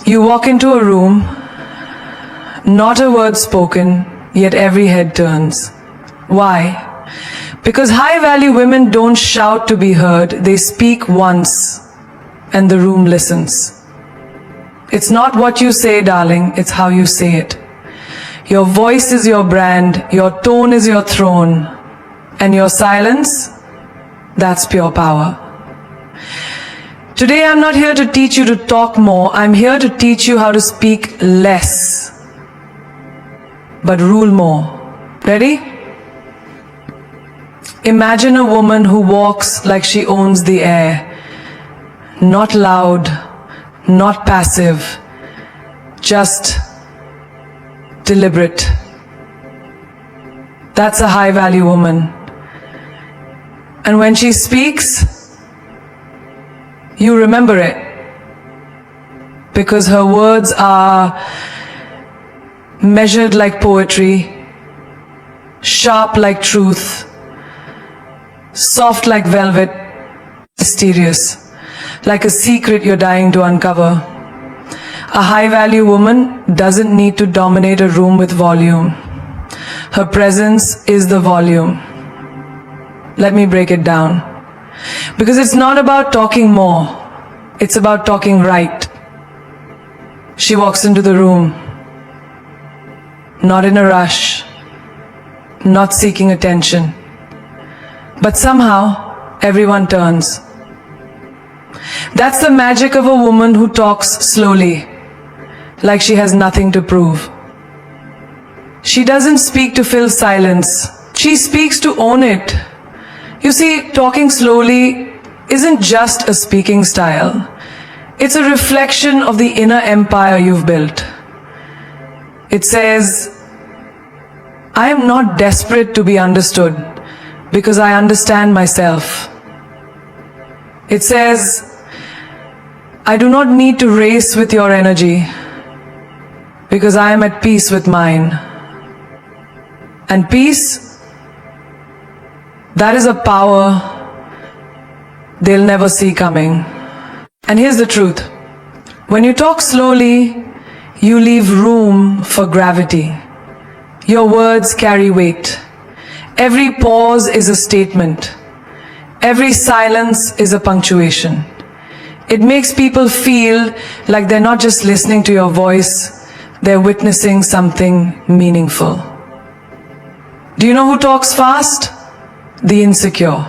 You walk into a room, not a word spoken, yet every head turns. Why? Because high-value women don't shout to be heard, they speak once, and the room listens. It's not what you say, darling, it's how you say it. Your voice is your brand, your tone is your throne, and your silence, that's pure power. Today I'm not here to teach you to talk more, I'm here to teach you how to speak less, but rule more. Ready? Imagine a woman who walks like she owns the air, not loud, not passive, just deliberate. That's a high-value woman. And when she speaks, you remember it, because her words are measured like poetry, sharp like truth, soft like velvet, mysterious, like a secret you're dying to uncover. A high-value woman doesn't need to dominate a room with volume. Her presence is the volume. Let me break it down. Because it's not about talking more, it's about talking right. She walks into the room, not in a rush, not seeking attention. But somehow, everyone turns. That's the magic of a woman who talks slowly, like she has nothing to prove. She doesn't speak to fill silence. She speaks to own it. You see, talking slowly isn't just a speaking style. It's a reflection of the inner empire you've built. It says, I am not desperate to be understood because I understand myself. It says, I do not need to race with your energy because I am at peace with mine. And peace, that is a power they'll never see coming. And here's the truth. When you talk slowly, you leave room for gravity. Your words carry weight. Every pause is a statement. Every silence is a punctuation. It makes people feel like they're not just listening to your voice, they're witnessing something meaningful. Do you know who talks fast? The insecure,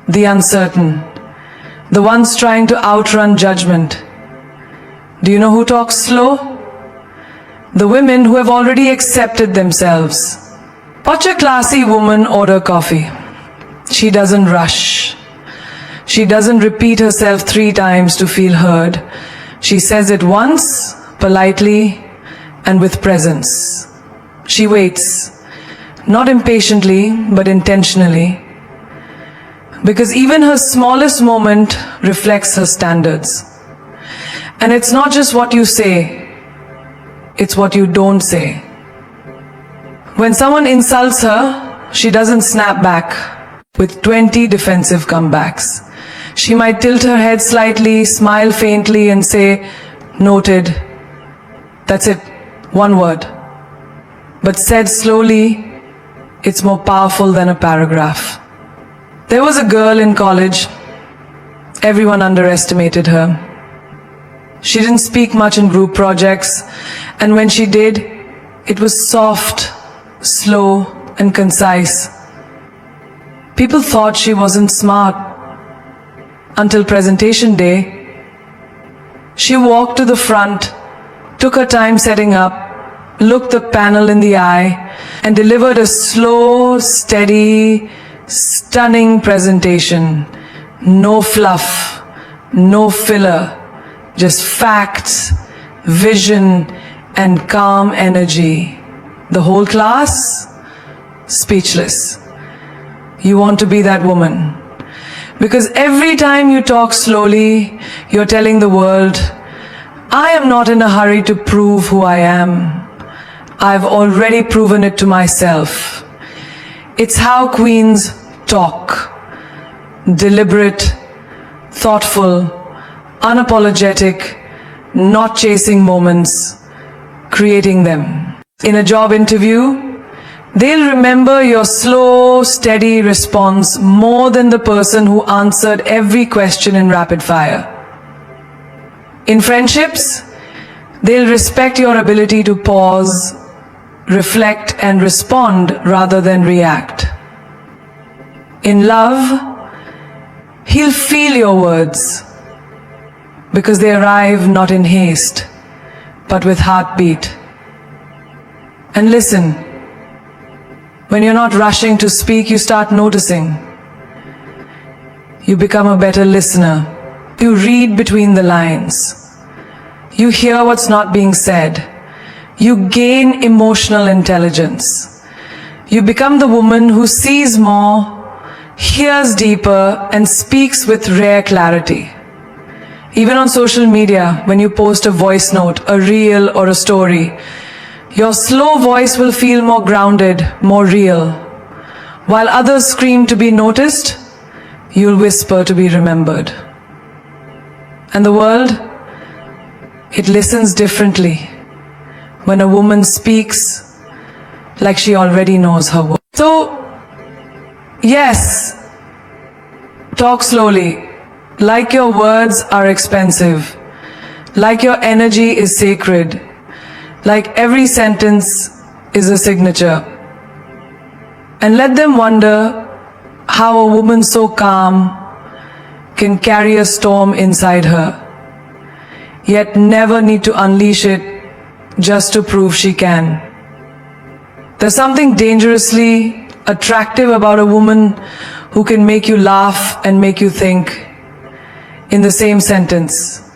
the uncertain, the ones trying to outrun judgment. Do you know who talks slow? The women who have already accepted themselves. Watch a classy woman order coffee. She doesn't rush. She doesn't repeat herself 3 times to feel heard. She says it once, politely, and with presence. She waits, not impatiently, but intentionally. Because even her smallest moment reflects her standards. And it's not just what you say, it's what you don't say. When someone insults her, she doesn't snap back with 20 defensive comebacks. She might tilt her head slightly, smile faintly, and say, noted. That's it, 1 word. But said slowly, it's more powerful than a paragraph. There was a girl in college. Everyone underestimated her. She didn't speak much in group projects, and when she did, it was soft, slow, and concise. People thought she wasn't smart. Until presentation day, she walked to the front, took her time setting up, looked the panel in the eye, and delivered a slow, steady, stunning presentation. No fluff, no filler, just facts, vision, and calm energy. The whole class, speechless. You want to be that woman. Because every time you talk slowly, you're telling the world, I am not in a hurry to prove who I am. I've already proven it to myself. It's how queens talk. Deliberate, thoughtful, unapologetic, not chasing moments, creating them. In a job interview, they'll remember your slow, steady response more than the person who answered every question in rapid fire. In friendships, they'll respect your ability to pause, reflect, and respond rather than react. In love, he'll feel your words because they arrive not in haste, but with heartbeat. And listen, when you're not rushing to speak, you start noticing. You become a better listener. You read between the lines. You hear what's not being said. You gain emotional intelligence. You become the woman who sees more, hears deeper, and speaks with rare clarity. Even on social media, when you post a voice note, a reel, or a story, your slow voice will feel more grounded, more real. While others scream to be noticed, you'll whisper to be remembered. And the world, it listens differently when a woman speaks like she already knows her worth. So, yes, talk slowly, like your words are expensive, like your energy is sacred, like every sentence is a signature. And let them wonder how a woman so calm can carry a storm inside her, yet never need to unleash it just to prove she can. There's something dangerously attractive about a woman who can make you laugh and make you think in the same sentence.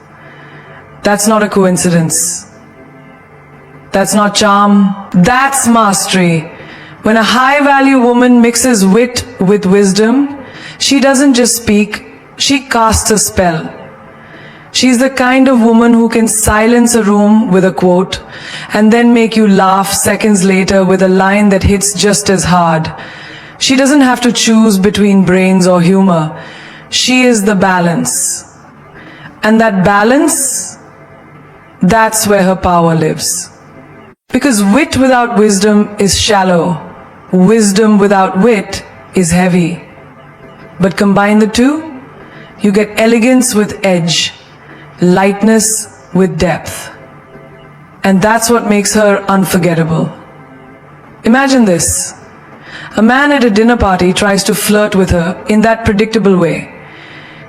That's not a coincidence. That's not charm. That's mastery. When a high-value woman mixes wit with wisdom, she doesn't just speak, she casts a spell. She's the kind of woman who can silence a room with a quote and then make you laugh seconds later with a line that hits just as hard. She doesn't have to choose between brains or humor. She is the balance. And that balance, that's where her power lives. Because wit without wisdom is shallow. Wisdom without wit is heavy. But combine the two, you get elegance with edge, lightness with depth. And that's what makes her unforgettable. Imagine this. A man at a dinner party tries to flirt with her in that predictable way.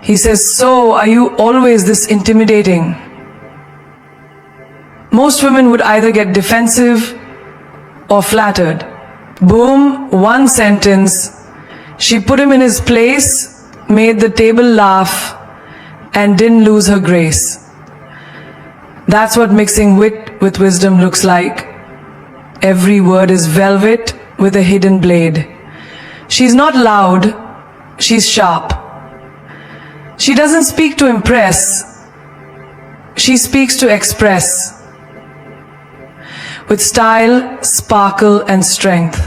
He says, "So, are you always this intimidating?" Most women would either get defensive or flattered. Boom, one sentence. She put him in his place, made the table laugh, and didn't lose her grace. That's what mixing wit with wisdom looks like. Every word is velvet with a hidden blade. She's not loud, she's sharp. She doesn't speak to impress, she speaks to express. With style, sparkle, and strength.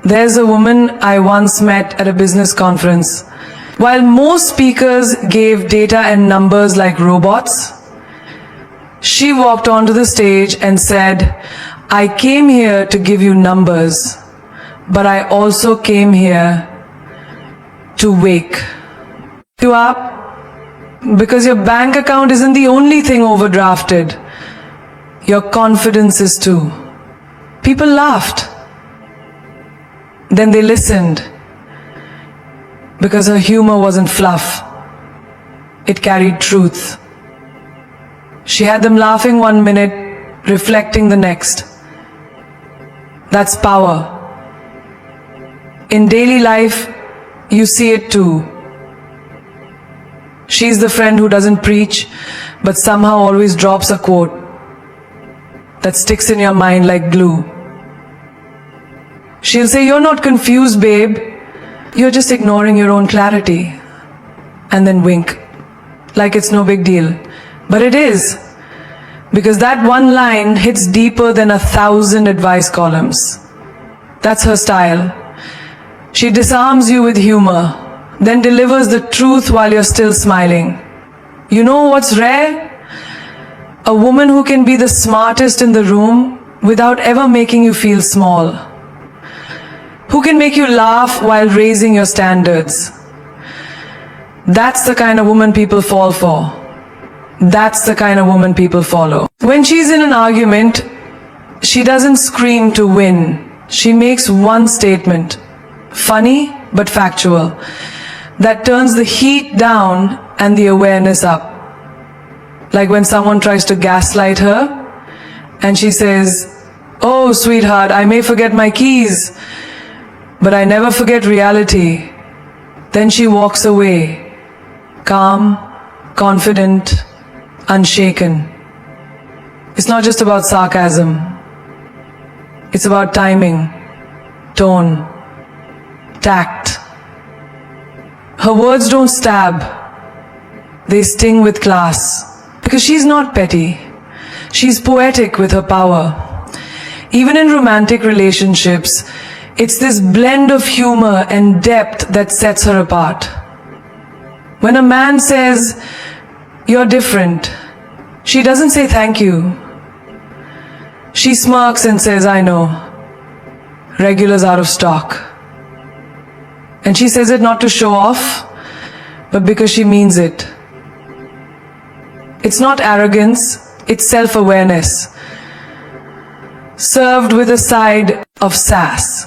There's a woman I once met at a business conference. While most speakers gave data and numbers like robots, she walked onto the stage and said, "I came here to give you numbers, but I also came here to wake you up, because your bank account isn't the only thing overdrafted. Your confidence is too." People laughed. Then they listened, because her humor wasn't fluff. It carried truth. She had them laughing one minute, reflecting the next. That's power. In daily life, you see it too. She's the friend who doesn't preach, but somehow always drops a quote that sticks in your mind like glue. She'll say, "You're not confused, babe. You're just ignoring your own clarity." And then wink, like it's no big deal. But it is, because that one line hits deeper than 1,000 advice columns. That's her style. She disarms you with humor, then delivers the truth while you're still smiling. You know what's rare? A woman who can be the smartest in the room without ever making you feel small. Who can make you laugh while raising your standards. That's the kind of woman people fall for. That's the kind of woman people follow. When she's in an argument, she doesn't scream to win. She makes one statement, funny but factual, that turns the heat down and the awareness up. Like when someone tries to gaslight her and she says, "Oh, sweetheart, I may forget my keys, but I never forget reality." Then she walks away, calm, confident, unshaken. It's not just about sarcasm. It's about timing, tone, tact. Her words don't stab. They sting with class. Because she's not petty. She's poetic with her power. Even in romantic relationships, it's this blend of humor and depth that sets her apart. When a man says, "You're different," she doesn't say thank you. She smirks and says, "I know. Regular's out of stock." And she says it not to show off, but because she means it. It's not arrogance, it's self-awareness, served with a side of sass.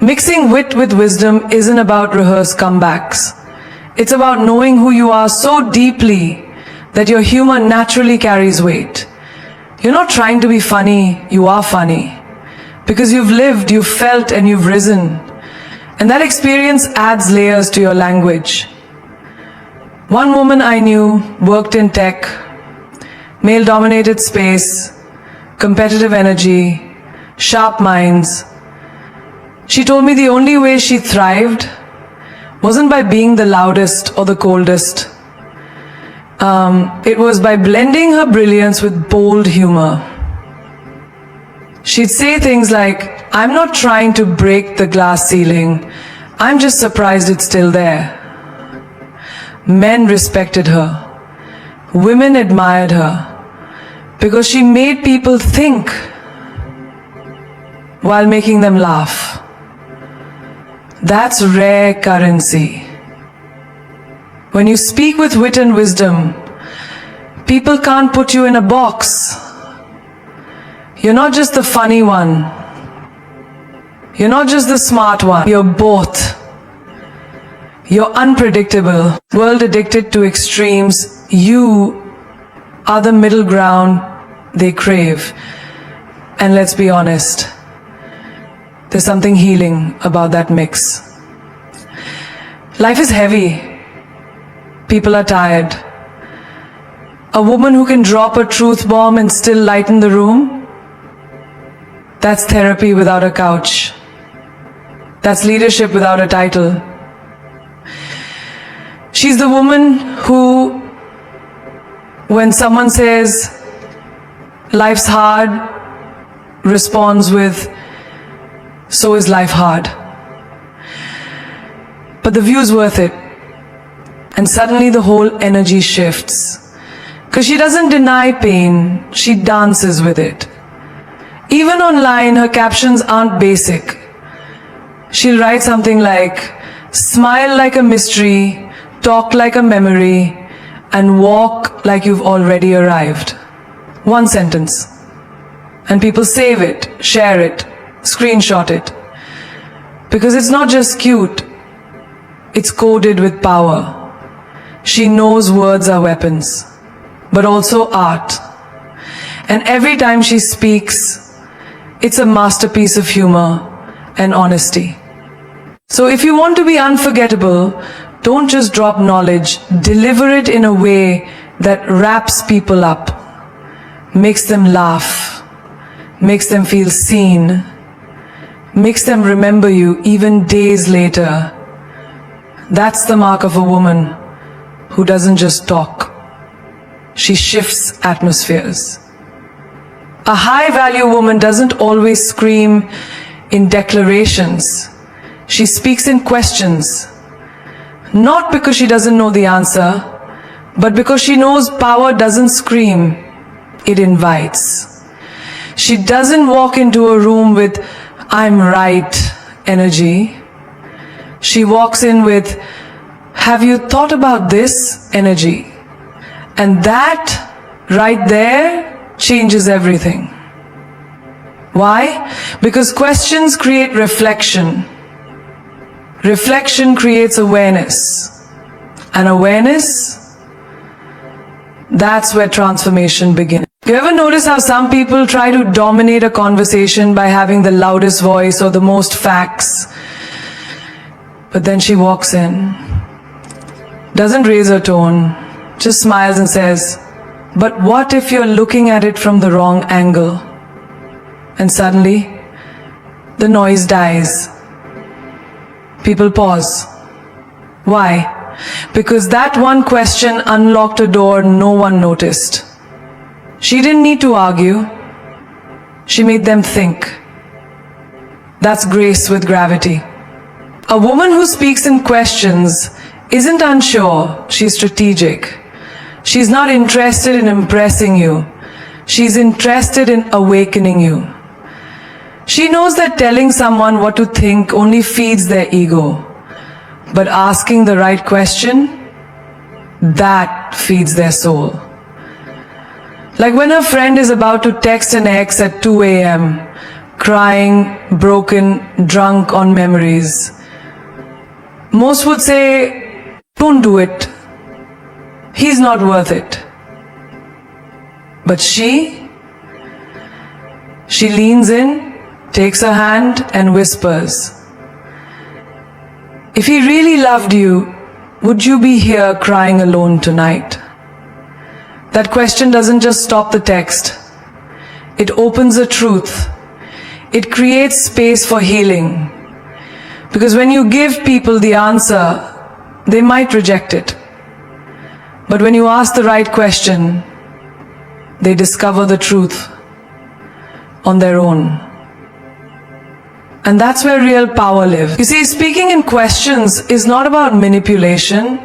Mixing wit with wisdom isn't about rehearsed comebacks. It's about knowing who you are so deeply that your humor naturally carries weight. You're not trying to be funny, you are funny. Because you've lived, you've felt, and you've risen. And that experience adds layers to your language. One woman I knew worked in tech, male-dominated space, competitive energy, sharp minds. She told me the only way she thrived wasn't by being the loudest or the coldest. It was by blending her brilliance with bold humor. She'd say things like, "I'm not trying to break the glass ceiling. I'm just surprised it's still there." Men respected her. Women admired her because she made people think while making them laugh. That's rare currency. When you speak with wit and wisdom, people can't put you in a box. You're not just the funny one. You're not just the smart one. You're both. You're unpredictable. World addicted to extremes. You are the middle ground they crave. And let's be honest, there's something healing about that mix. Life is heavy. People are tired. A woman who can drop a truth bomb and still lighten the room, that's therapy without a couch. That's leadership without a title. She's the woman who, when someone says, "Life's hard," responds with, "So is life hard." But the view's worth it. And suddenly the whole energy shifts. Because she doesn't deny pain, she dances with it. Even online, her captions aren't basic. She'll write something like, "Smile like a mystery, talk like a memory, and walk like you've already arrived." One sentence. And people save it, share it, screenshot it. Because it's not just cute, it's coded with power. She knows words are weapons, but also art. And every time she speaks, it's a masterpiece of humor and honesty. So if you want to be unforgettable, don't just drop knowledge, deliver it in a way that wraps people up, makes them laugh, makes them feel seen, makes them remember you even days later. That's the mark of a woman who doesn't just talk. She shifts atmospheres. A high-value woman doesn't always scream in declarations. She speaks in questions. Not because she doesn't know the answer, But because she knows power doesn't scream, it invites. She doesn't walk into a room with "I'm right" energy. She walks in with "Have you thought about this" energy. And that right there changes everything. Why? Because questions create reflection. Reflection creates awareness. And awareness, that's where transformation begins. You ever notice how some people try to dominate a conversation by having the loudest voice or the most facts? But then she walks in, doesn't raise her tone, just smiles and says, "But what if you're looking at it from the wrong angle?" And suddenly, the noise dies. People pause. Why? Because that one question unlocked a door no one noticed. She didn't need to argue. She made them think. That's grace with gravity. A woman who speaks in questions isn't unsure, she's strategic. She's not interested in impressing you. She's interested in awakening you. She knows that telling someone what to think only feeds their ego. But asking the right question, that feeds their soul. Like when a friend is about to text an ex at 2 a.m., crying, broken, drunk on memories. Most would say, "Don't do it. He's not worth it." But she leans in, takes her hand and whispers, "If he really loved you, would you be here crying alone tonight?" That question doesn't just stop the text. It opens the truth. It creates space for healing. Because when you give people the answer, they might reject it. But when you ask the right question, they discover the truth on their own. And that's where real power lives. You see, speaking in questions is not about manipulation.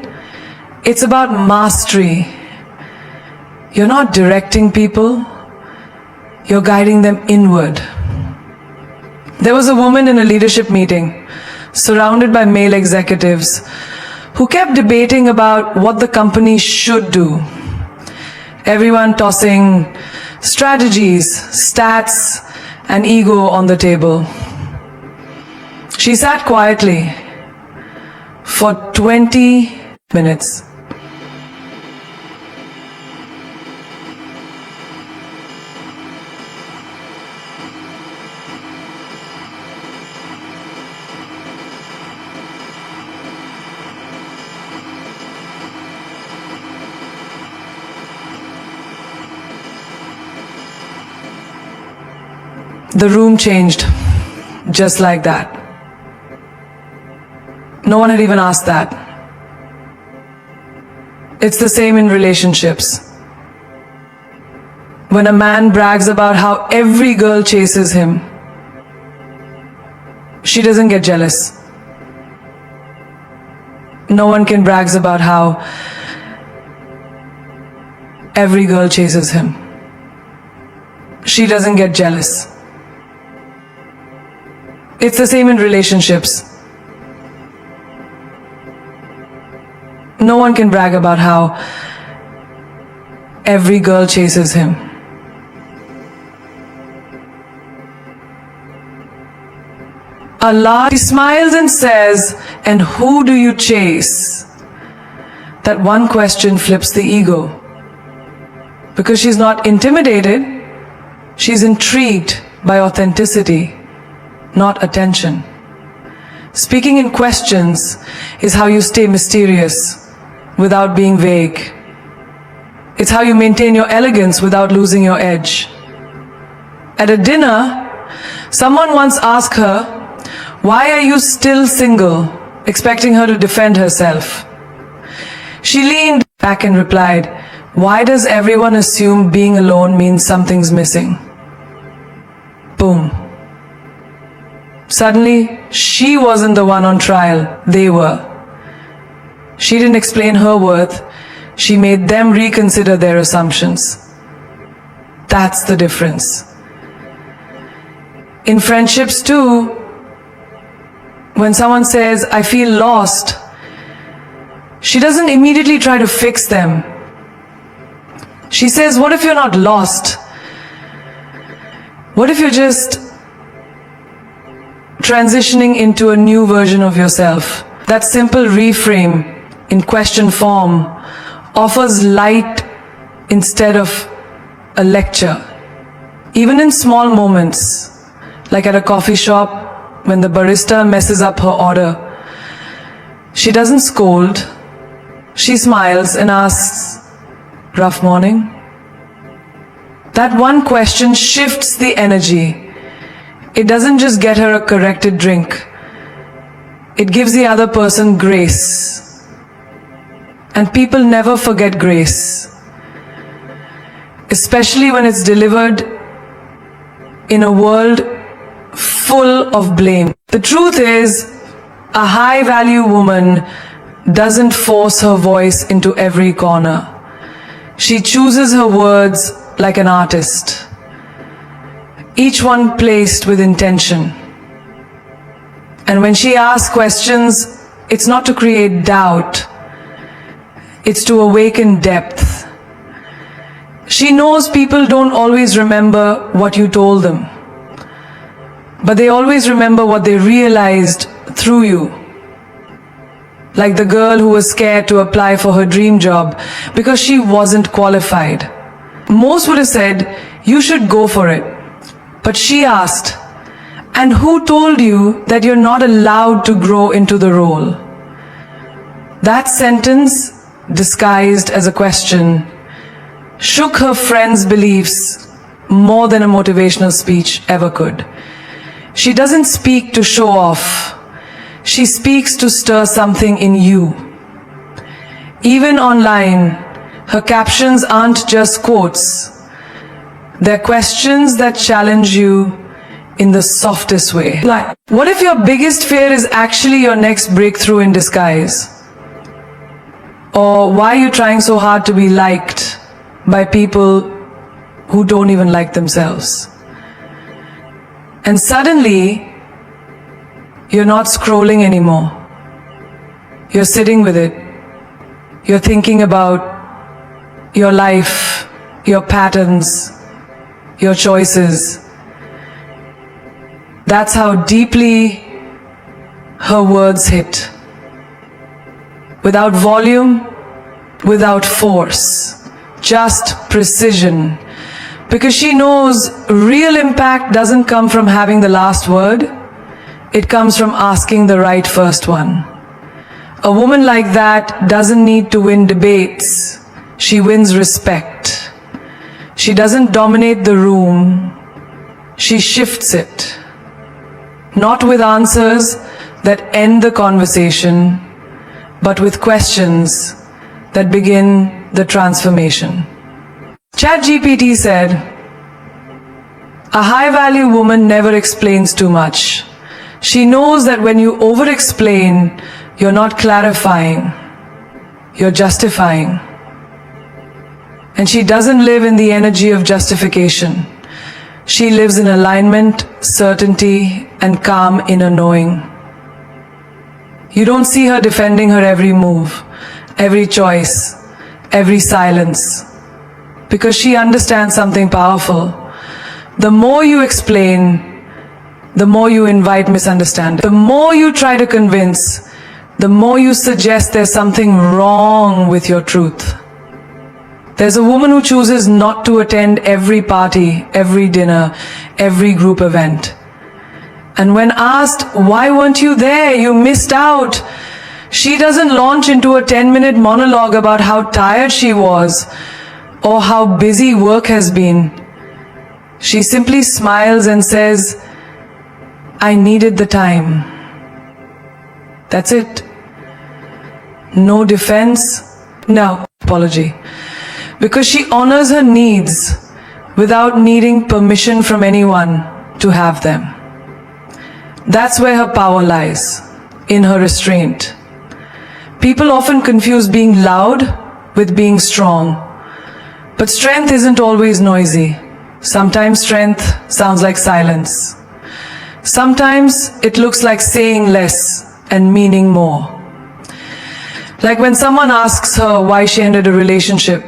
It's about mastery. You're not directing people. You're guiding them inward. There was a woman in a leadership meeting, surrounded by male executives, who kept debating about what the company should do. Everyone tossing strategies, stats, and ego on the table. She sat quietly for 20 minutes. The room changed, just like that. No one had even asked that. It's the same in relationships. When a man brags about how every girl chases him, she doesn't get jealous. No one can brag about how every girl chases him. She doesn't get jealous. It's the same in relationships. No one can brag about how every girl chases him. Allah smiles and says, "And who do you chase?" That one question flips the ego. Because she's not intimidated, she's intrigued by authenticity, not attention. Speaking in questions is how you stay mysterious without being vague. It's how you maintain your elegance without losing your edge. At a dinner, someone once asked her, "Why are you still single?" expecting her to defend herself. She leaned back and replied, "Why does everyone assume being alone means something's missing?" Boom. Suddenly, she wasn't the one on trial, they were. She didn't explain her worth, she made them reconsider their assumptions. That's the difference. In friendships too, when someone says, I feel lost, she doesn't immediately try to fix them. She says, what if you're not lost? What if you're just transitioning into a new version of yourself? That simple reframe in question form offers light instead of a lecture. Even in small moments, like at a coffee shop when the barista messes up her order, she doesn't scold. She smiles and asks, rough morning? That one question shifts the energy. It doesn't just get her a corrected drink. It gives the other person grace. And people never forget grace, especially when it's delivered in a world full of blame. The truth is, a high-value woman doesn't force her voice into every corner. She chooses her words like an artist, each one placed with intention. And when she asks questions, it's not to create doubt, it's to awaken depth. She knows people don't always remember what you told them, but they always remember what they realized through you. Like the girl who was scared to apply for her dream job because she wasn't qualified. Most would have said, you should go for it. But she asked, and who told you that you're not allowed to grow into the role? That sentence, disguised as a question, shook her friend's beliefs more than a motivational speech ever could. She doesn't speak to show off. She speaks to stir something in you. Even online, her captions aren't just quotes. They're questions that challenge you in the softest way. Like, what if your biggest fear is actually your next breakthrough in disguise? Or why are you trying so hard to be liked by people who don't even like themselves? And suddenly, you're not scrolling anymore. You're sitting with it. You're thinking about your life, your patterns, your choices. That's how deeply her words hit. Without volume, without force, just precision. Because she knows real impact doesn't come from having the last word. It comes from asking the right first one. A woman like that doesn't need to win debates. She wins respect. She doesn't dominate the room. She shifts it. Not with answers that end the conversation, but with questions that begin the transformation. ChatGPT said, a high-value woman never explains too much. She knows that when you over-explain, you're not clarifying, you're justifying. And she doesn't live in the energy of justification. She lives in alignment, certainty, and calm inner knowing. You don't see her defending her every move, every choice, every silence, because she understands something powerful. The more you explain, the more you invite misunderstanding. The more you try to convince, the more you suggest there's something wrong with your truth. There's a woman who chooses not to attend every party, every dinner, every group event. And when asked, why weren't you there? You missed out. She doesn't launch into a 10-minute monologue about how tired she was or how busy work has been. She simply smiles and says, I needed the time. That's it. No defense, no apology. Because she honors her needs without needing permission from anyone to have them. That's where her power lies, in her restraint. People often confuse being loud with being strong. But strength isn't always noisy. Sometimes strength sounds like silence. Sometimes it looks like saying less and meaning more. Like when someone asks her why she ended a relationship,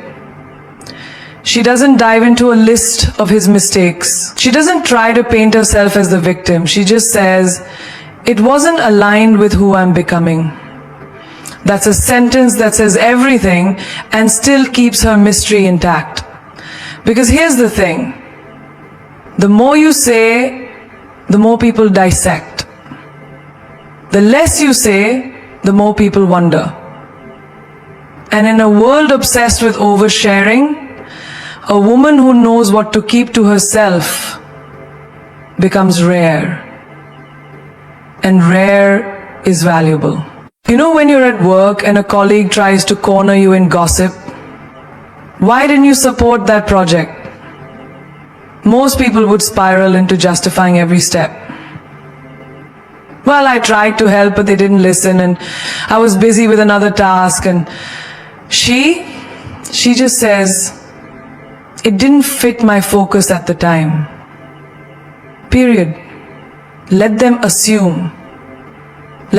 she doesn't dive into a list of his mistakes. She doesn't try to paint herself as the victim. She just says, "It wasn't aligned with who I'm becoming." That's a sentence that says everything and still keeps her mystery intact. Because here's the thing. The more you say, the more people dissect. The less you say, the more people wonder. And in a world obsessed with oversharing, a woman who knows what to keep to herself becomes rare. And rare is valuable. You know when you're at work and a colleague tries to corner you in gossip? Why didn't you support that project? Most people would spiral into justifying every step. Well, I tried to help, but they didn't listen, and I was busy with another task, and she just says, "It didn't fit my focus at the time." Period. Let them assume.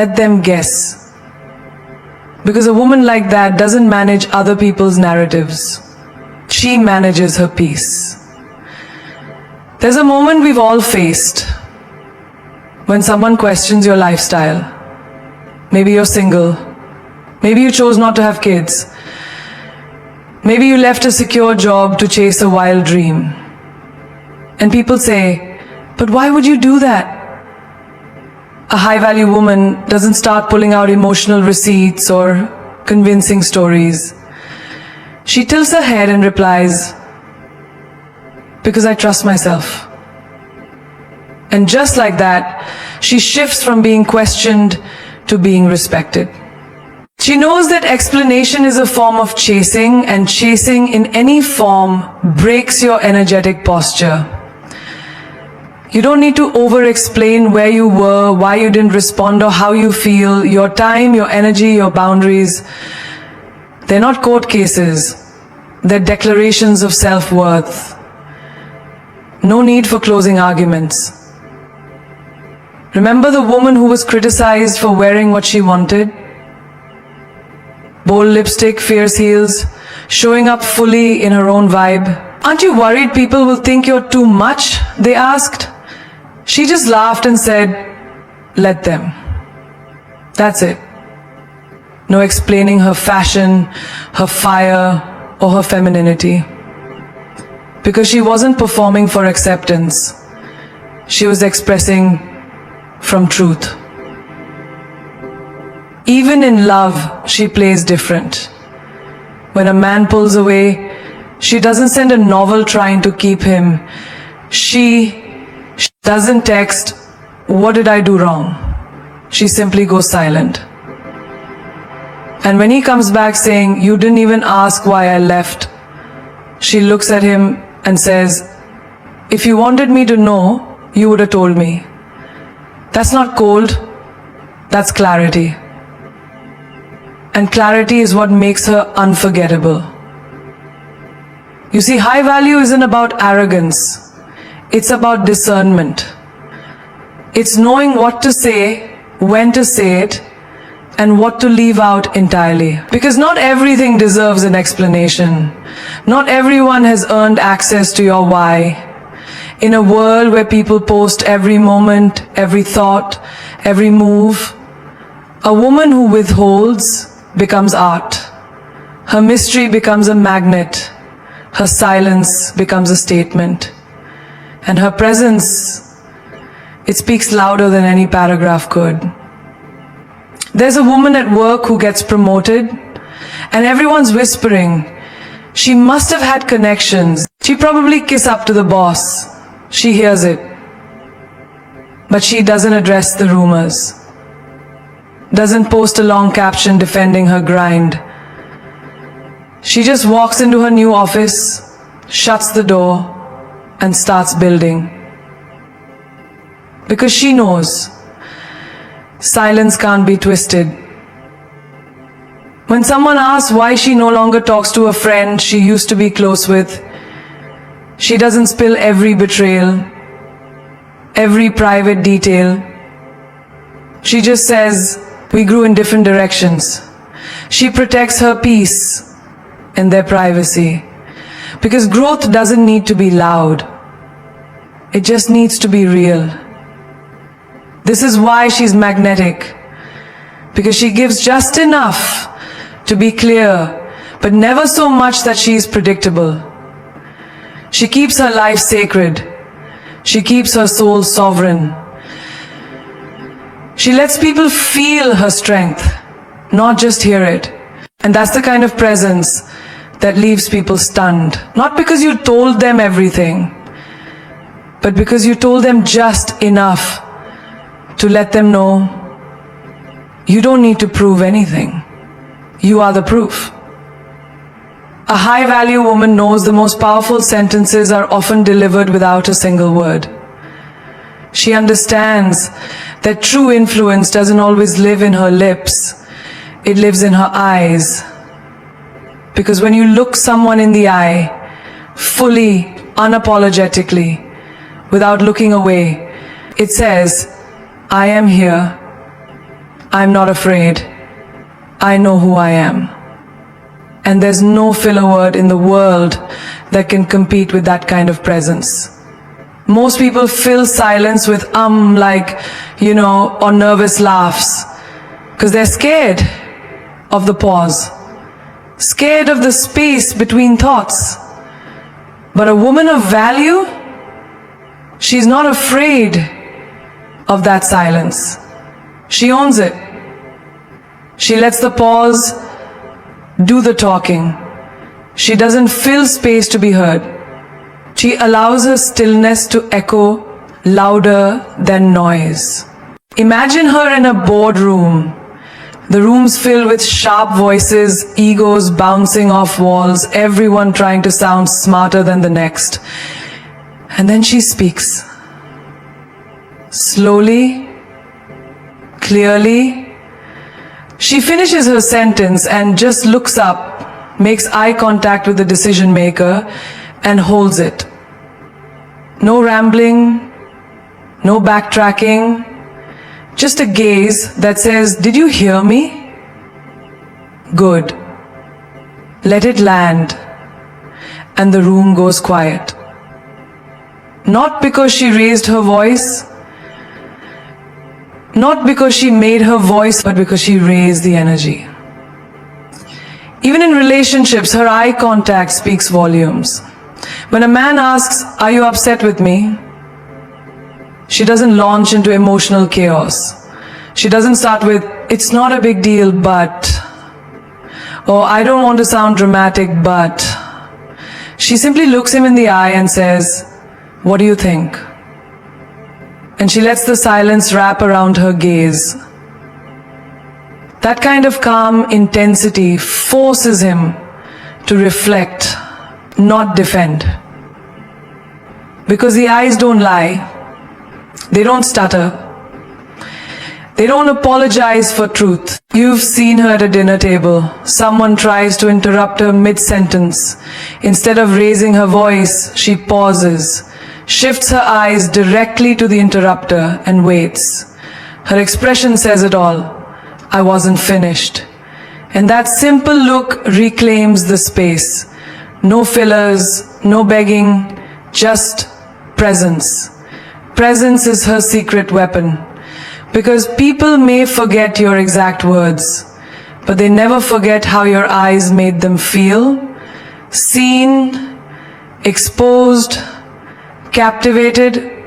Let them guess. Because a woman like that doesn't manage other people's narratives. She manages her peace. There's a moment we've all faced when someone questions your lifestyle. Maybe you're single. Maybe you chose not to have kids. Maybe you left a secure job to chase a wild dream. And people say, "But why would you do that?" A high-value woman doesn't start pulling out emotional receipts or convincing stories. She tilts her head and replies, "Because I trust myself." And just like that, she shifts from being questioned to being respected. She knows that explanation is a form of chasing, and chasing in any form breaks your energetic posture. You don't need to over-explain where you were, why you didn't respond, or how you feel. Your time, your energy, your boundaries, they're not court cases. They're declarations of self-worth. No need for closing arguments. Remember the woman who was criticized for wearing what she wanted? Bold lipstick, fierce heels, showing up fully in her own vibe. "Aren't you worried people will think you're too much?" they asked. She just laughed and said, "Let them." That's it. No explaining her fashion, her fire, or her femininity. Because she wasn't performing for acceptance. She was expressing from truth. Even in love, she plays different. When a man pulls away, she doesn't send a novel trying to keep him. She doesn't text, "What did I do wrong?" She simply goes silent. And when he comes back saying, "You didn't even ask why I left," she looks at him and says, "If you wanted me to know, you would have told me." That's not cold, that's clarity. And clarity is what makes her unforgettable. You see, high value isn't about arrogance. It's about discernment. It's knowing what to say, when to say it, and what to leave out entirely. Because not everything deserves an explanation. Not everyone has earned access to your why. In a world where people post every moment, every thought, every move, a woman who withholds becomes art. Her mystery becomes a magnet. Her silence becomes a statement. And her presence, it speaks louder than any paragraph could. There's a woman at work who gets promoted, and everyone's whispering, "She must have had connections. She probably kiss up to the boss." She hears it. But she doesn't address the rumors. Doesn't post a long caption defending her grind. She just walks into her new office, shuts the door, and starts building. Because she knows silence can't be twisted. When someone asks why she no longer talks to a friend she used to be close with, she doesn't spill every betrayal, every private detail. She just says, we grew in different directions. She protects her peace and their privacy. Because growth doesn't need to be loud. It just needs to be real. This is why she's magnetic. Because she gives just enough to be clear, but never so much that she is predictable. She keeps her life sacred. She keeps her soul sovereign. She lets people feel her strength, not just hear it. And that's the kind of presence that leaves people stunned. Not because you told them everything, but because you told them just enough to let them know you don't need to prove anything. You are the proof. A high-value woman knows the most powerful sentences are often delivered without a single word. She understands that true influence doesn't always live in her lips. It lives in her eyes. Because when you look someone in the eye, fully, unapologetically, without looking away, it says, I am here. I'm not afraid. I know who I am. And there's no filler word in the world that can compete with that kind of presence. Most people fill silence with or nervous laughs, because they're scared of the pause, scared of the space between thoughts. But a woman of value, she's not afraid of that silence. She owns it. She lets the pause do the talking. She doesn't fill space to be heard. She allows her stillness to echo louder than noise. Imagine her in a boardroom. The room's filled with sharp voices, egos bouncing off walls, everyone trying to sound smarter than the next. And then she speaks. Slowly, clearly. She finishes her sentence and just looks up, makes eye contact with the decision maker, and holds it. No rambling, no backtracking, just a gaze that says, did you hear me? Good. Let it land. And the room goes quiet. Not because she raised her voice, not because she made her voice, but because she raised the energy. Even in relationships, her eye contact speaks volumes. When a man asks, are you upset with me? She doesn't launch into emotional chaos. She doesn't start with, it's not a big deal, but, or I don't want to sound dramatic, but. She simply looks him in the eye and says, what do you think? And she lets the silence wrap around her gaze. That kind of calm intensity forces him to reflect, not defend. Because the eyes don't lie. They don't stutter. They don't apologize for truth. You've seen her at a dinner table. Someone tries to interrupt her mid-sentence. Instead of raising her voice, she pauses, shifts her eyes directly to the interrupter and waits. Her expression says it all. I wasn't finished. And that simple look reclaims the space. No fillers, no begging, just presence. Presence is her secret weapon. Because people may forget your exact words, but they never forget how your eyes made them feel, seen, exposed, captivated,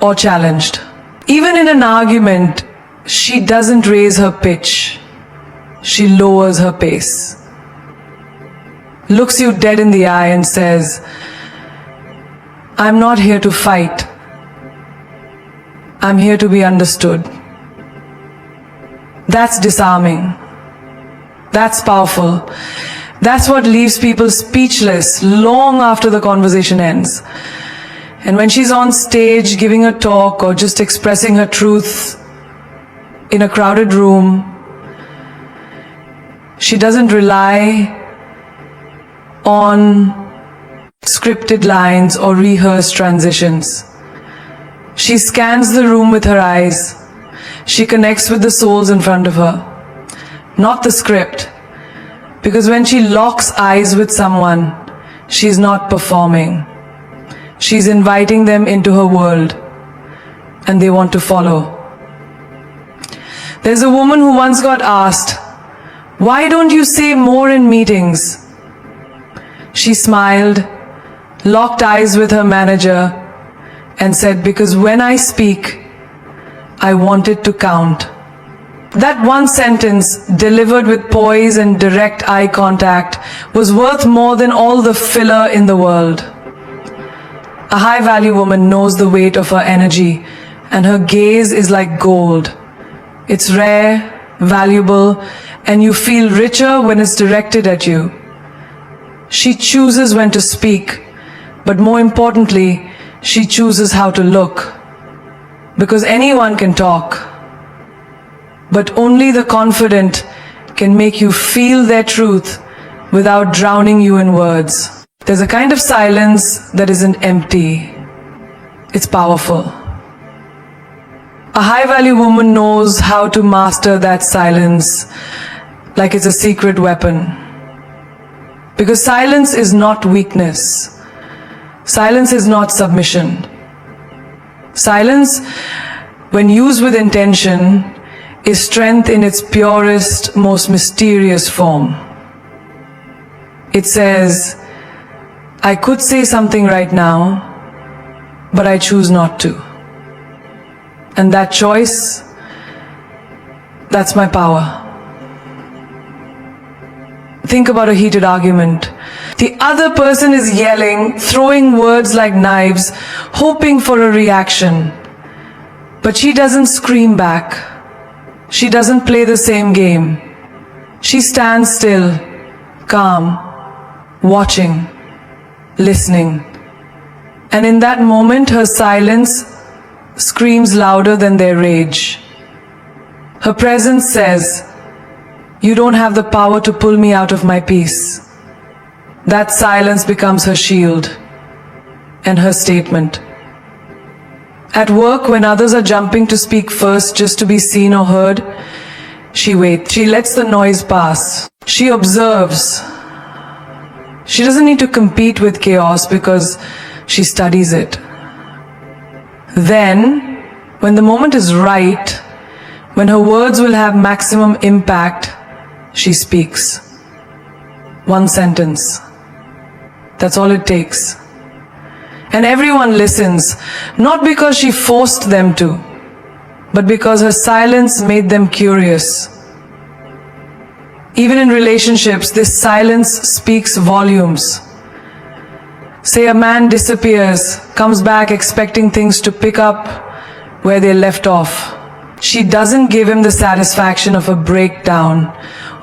or challenged. Even in an argument, she doesn't raise her pitch. She lowers her pace. Looks you dead in the eye and says, I'm not here to fight. I'm here to be understood. That's disarming. That's powerful. That's what leaves people speechless long after the conversation ends. And when she's on stage giving a talk or just expressing her truth in a crowded room, She doesn't rely on scripted lines or rehearsed transitions. She scans the room with her eyes. She connects with the souls in front of her, not the script. Because when she locks eyes with someone, she's not performing. She's inviting them into her world, and they want to follow. There's a woman who once got asked, "Why don't you say more in meetings?" She smiled, locked eyes with her manager, and said, "Because when I speak, I want it to count." That one sentence, delivered with poise and direct eye contact, was worth more than all the filler in the world. A high-value woman knows the weight of her energy, and her gaze is like gold. It's rare, valuable, and you feel richer when it's directed at you. She chooses when to speak, but more importantly, she chooses how to look. Because anyone can talk, but only the confident can make you feel their truth without drowning you in words. There's a kind of silence that isn't empty. It's powerful. A high-value woman knows how to master that silence like it's a secret weapon. Because silence is not weakness. Silence is not submission. Silence, when used with intention, is strength in its purest, most mysterious form. It says, "I could say something right now, but I choose not to." And that choice, that's my power. Think about a heated argument. The other person is yelling, throwing words like knives, hoping for a reaction. But she doesn't scream back. She doesn't play the same game. She stands still, calm, watching, listening. And in that moment, her silence screams louder than their rage. Her presence says, "You don't have the power to pull me out of my peace." That silence becomes her shield and her statement. At work, when others are jumping to speak first just to be seen or heard, she waits. She lets the noise pass. She observes. She doesn't need to compete with chaos because she studies it. Then, when the moment is right, when her words will have maximum impact, she speaks. One sentence. That's all it takes. And everyone listens, not because she forced them to, but because her silence made them curious. Even in relationships, this silence speaks volumes. Say a man disappears, comes back expecting things to pick up where they left off. She doesn't give him the satisfaction of a breakdown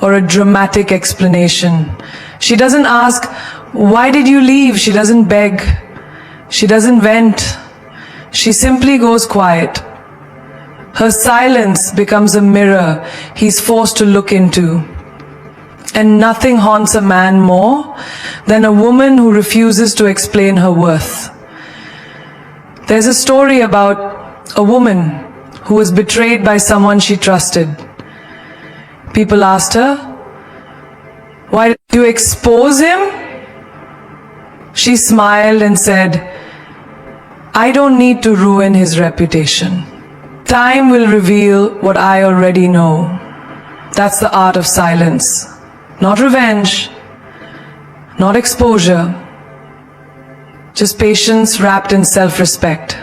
or a dramatic explanation. She doesn't ask, "Why did you leave?" She doesn't beg. She doesn't vent. She simply goes quiet. Her silence becomes a mirror he's forced to look into. And nothing haunts a man more than a woman who refuses to explain her worth. There's a story about a woman who was betrayed by someone she trusted. People asked her, "Why did you expose him?" She smiled and said, "I don't need to ruin his reputation. Time will reveal what I already know." That's the art of silence. Not revenge, not exposure, just patience wrapped in self-respect.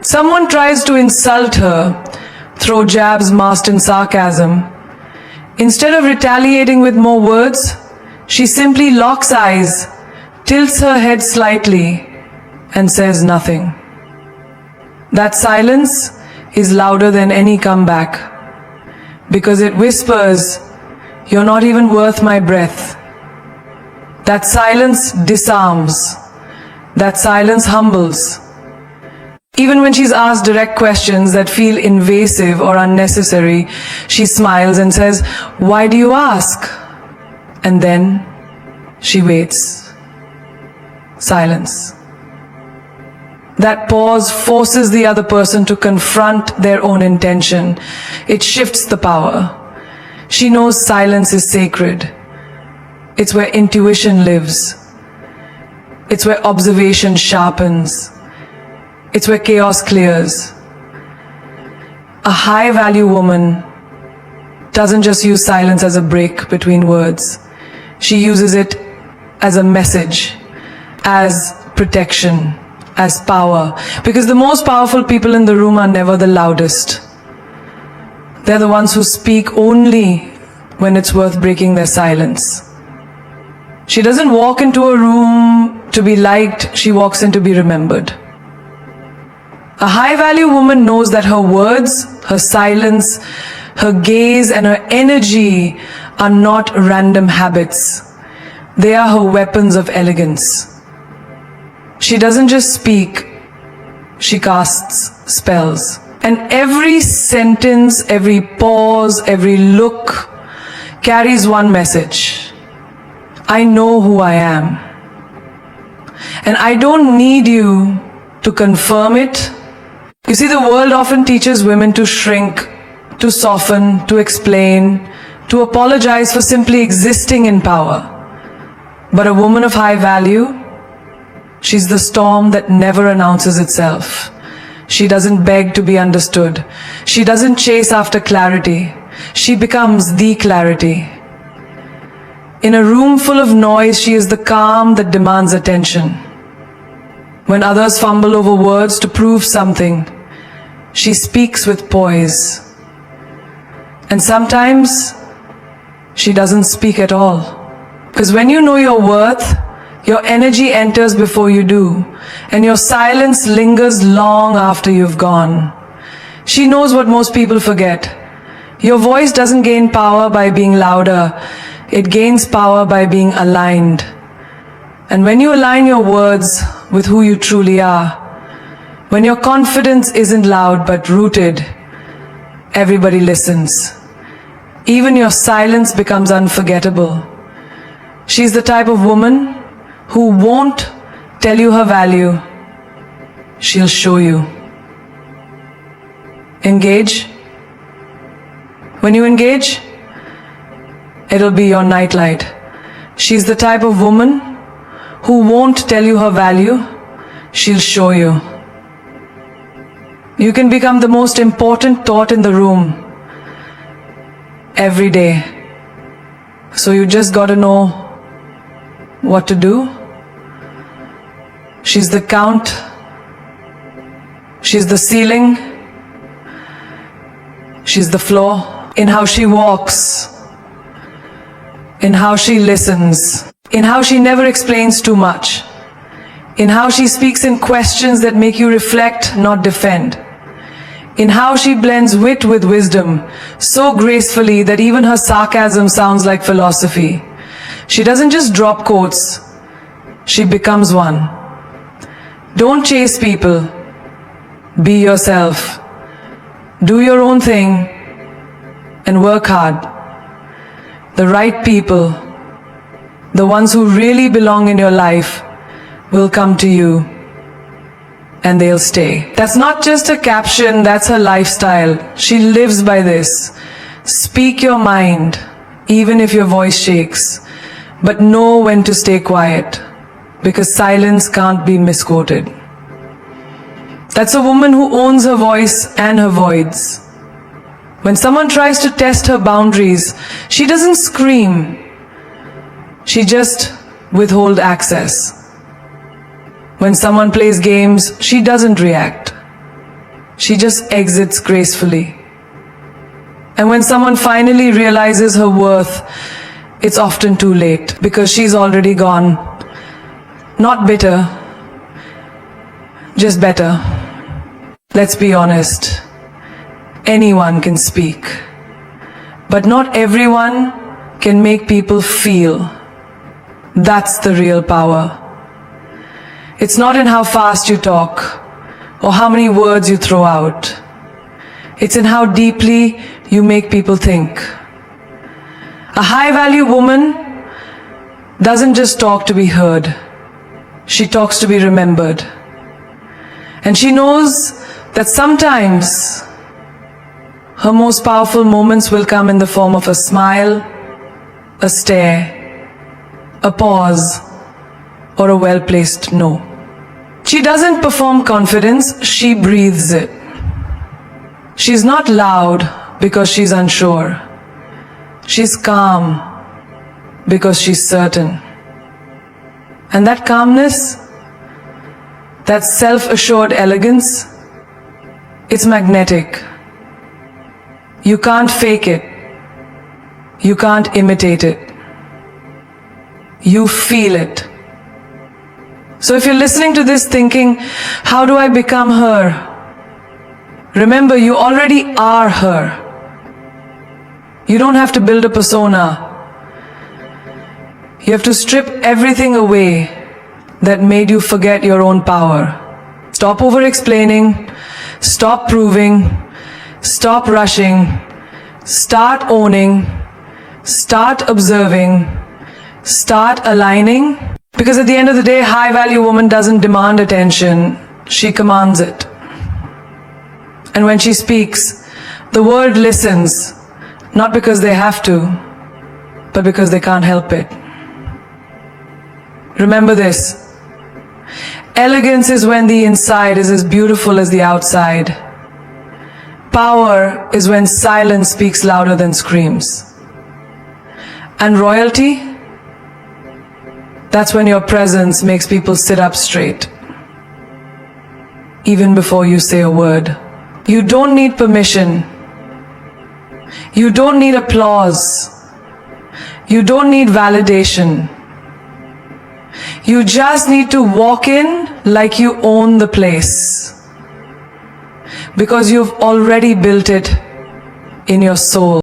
Someone tries to insult her, throw jabs masked in sarcasm. Instead of retaliating with more words, she simply locks eyes, tilts her head slightly, and says nothing. That silence is louder than any comeback, because it whispers, "You're not even worth my breath." That silence disarms. That silence humbles. Even when she's asked direct questions that feel invasive or unnecessary, she smiles and says, "Why do you ask?" And then she waits. Silence. That pause forces the other person to confront their own intention. It shifts the power. She knows silence is sacred. It's where intuition lives. It's where observation sharpens. It's where chaos clears. A high-value woman doesn't just use silence as a break between words. She uses it as a message, as protection, as power. Because the most powerful people in the room are never the loudest. They're the ones who speak only when it's worth breaking their silence. She doesn't walk into a room to be liked, she walks in to be remembered. A high-value woman knows that her words, her silence, her gaze and her energy are not random habits. They are her weapons of elegance. She doesn't just speak, she casts spells. And every sentence, every pause, every look carries one message. I know who I am. And I don't need you to confirm it. You see, the world often teaches women to shrink, to soften, to explain, to apologize for simply existing in power. But a woman of high value, she's the storm that never announces itself. She doesn't beg to be understood. She doesn't chase after clarity. She becomes the clarity. In a room full of noise, she is the calm that demands attention. When others fumble over words to prove something, she speaks with poise. And sometimes, she doesn't speak at all. Because when you know your worth, your energy enters before you do, and your silence lingers long after you've gone. She knows what most people forget. Your voice doesn't gain power by being louder. It gains power by being aligned. And when you align your words with who you truly are, when your confidence isn't loud but rooted, everybody listens. Even your silence becomes unforgettable. She's the type of woman who won't tell you her value. She'll show you. Engage. When you engage, it'll be your nightlight. She's the type of woman who won't tell you her value. She'll show you. You can become the most important thought in the room every day. So you just got to know what to do. She's the count. She's the ceiling. She's the floor. In how she walks, in how she listens, in how she never explains too much, in how she speaks in questions that make you reflect, not defend, in how she blends wit with wisdom so gracefully that even her sarcasm sounds like philosophy. She doesn't just drop quotes, she becomes one. Don't chase people. Be yourself. Do your own thing and work hard. The right people, the ones who really belong in your life, will come to you and they'll stay. That's not just a caption, that's her lifestyle. She lives by this. Speak your mind, even if your voice shakes, but know when to stay quiet, because silence can't be misquoted. That's a woman who owns her voice and her voids. When someone tries to test her boundaries, she doesn't scream. She just withholds access. When someone plays games, she doesn't react. She just exits gracefully. And when someone finally realizes her worth, it's often too late because she's already gone. Not bitter, just better. Let's be honest. Anyone can speak, but not everyone can make people feel. That's the real power. It's not in how fast you talk or how many words you throw out. It's in how deeply you make people think. A high-value woman doesn't just talk to be heard. She talks to be remembered. And she knows that sometimes her most powerful moments will come in the form of a smile, a stare, a pause, or a well-placed no. She doesn't perform confidence, she breathes it. She's not loud because she's unsure. She's calm because she's certain. And that calmness, that self-assured elegance, it's magnetic. You can't fake it. You can't imitate it. You feel it. So if you're listening to this thinking, how do I become her? Remember, you already are her. You don't have to build a persona. You have to strip everything away that made you forget your own power. Stop over-explaining. Stop proving. Stop rushing. Start owning. Start observing. Start aligning. Because at the end of the day, high-value woman doesn't demand attention. She commands it. And when she speaks, the world listens, not because they have to, but because they can't help it. Remember this. Elegance is when the inside is as beautiful as the outside. Power is when silence speaks louder than screams. And royalty? That's when your presence makes people sit up straight, even before you say a word. You don't need permission. You don't need applause. You don't need validation. You just need to walk in like you own the place, because you've already built it in your soul.